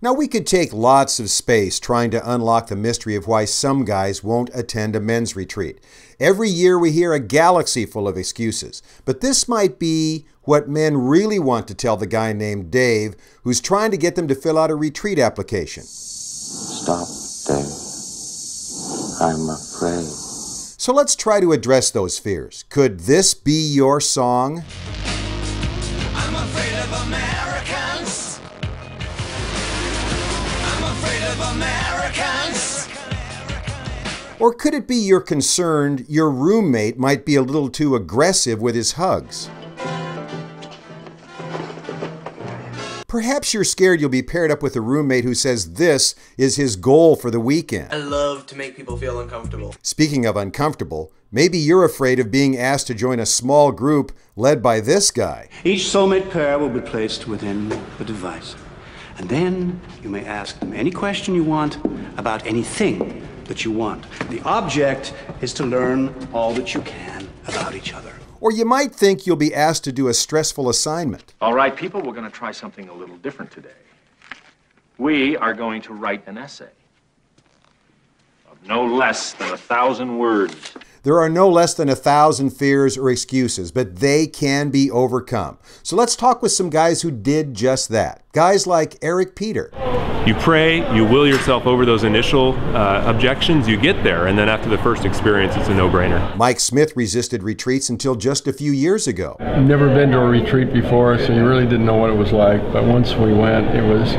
Now, we could take lots of space trying to unlock the mystery of why some guys won't attend a men's retreat. Every year we hear a galaxy full of excuses, but this might be what men really want to tell the guy named Dave who's trying to get them to fill out a retreat application. Stop, Dave. I'm afraid. So let's try to address those fears. Could this be your song? I'm afraid of Americans. I'm afraid of Americans. Or could it be you're concerned your roommate might be a little too aggressive with his hugs? Perhaps you're scared you'll be paired up with a roommate who says this is his goal for the weekend. I love to make people feel uncomfortable. Speaking of uncomfortable, maybe you're afraid of being asked to join a small group led by this guy. Each soulmate pair will be placed within the device. And then you may ask them any question you want about anything that you want. The object is to learn all that you can about each other. Or you might think you'll be asked to do a stressful assignment. All right, people, we're going to try something a little different today. We are going to write an essay of no less than 1,000 words. There are no less than 1,000 fears or excuses, but they can be overcome. So let's talk with some guys who did just that. Guys like Eric Peter. You pray, you will yourself over those initial objections, you get there, and then after the first experience, it's a no-brainer. Mike Smith resisted retreats until just a few years ago. I've never been to a retreat before, so you really didn't know what it was like. But once we went, it was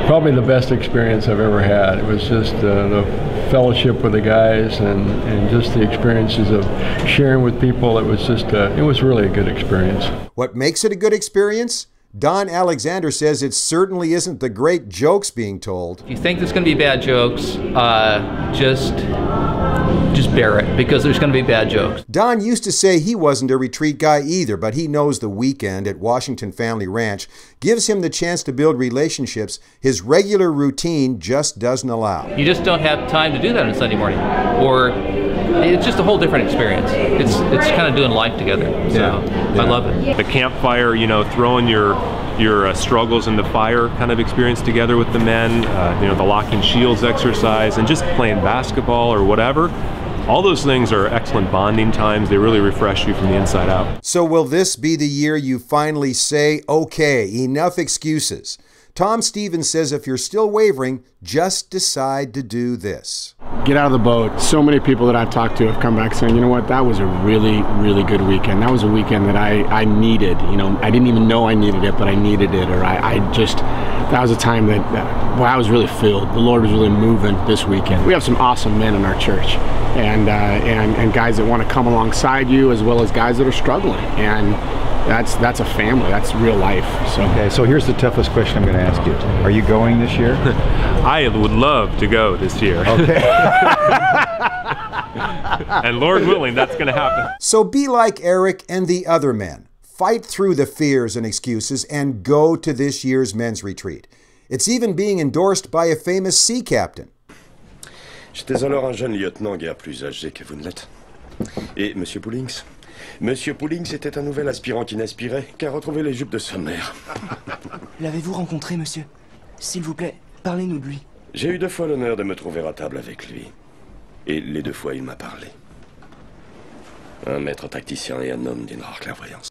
probably the best experience I've ever had. It was just the fellowship with the guys and just the experiences of sharing with people. It was just, it was really a good experience. What makes it a good experience? Don Alexander says it certainly isn't the great jokes being told. If you think there's going to be bad jokes, just bear it, because there's going to be bad jokes. Don used to say he wasn't a retreat guy either, but he knows the weekend at Washington Family Ranch gives him the chance to build relationships his regular routine just doesn't allow. You just don't have time to do that on Sunday morning, or it's just a whole different experience. It's kind of doing life together, so I love it. The campfire, you know, throwing your struggles in the fire kind of experience together with the men, you know, the locking shields exercise, and just playing basketball or whatever. All those things are excellent bonding times. They really refresh you from the inside out. So will this be the year you finally say, okay, enough excuses? Tom Stevens says if you're still wavering, just decide to do this. Get out of the boat. So many people that I've talked to have come back saying, you know what, that was a really, really good weekend. That was a weekend that I needed. You know, I didn't even know I needed it, but I needed it. Or that was a time that, well, I was really filled. The Lord was really moving this weekend. We have some awesome men in our church and guys that want to come alongside you, as well as guys that are struggling. And that's a family. That's real life. So. Okay, so here's the toughest question I'm going to ask you. Are you going this year? I would love to go this year. Okay. And Lord willing, that's going to happen. So be like Eric and the other men. Fight through the fears and excuses and go to this year's men's retreat. It's even being endorsed by a famous sea captain. J'étais alors un jeune lieutenant guère plus âgé que vous ne l'êtes. Et Monsieur Poulings était un nouvel aspirant qui n'aspirait qu'à retrouver les jupes de sa mère. L'avez-vous rencontré, monsieur? S'il vous plaît, parlez-nous de lui. J'ai eu 2 fois l'honneur de me trouver à table avec lui. Et les 2 fois, il m'a parlé. Un maître tacticien et un homme d'une rare clairvoyance.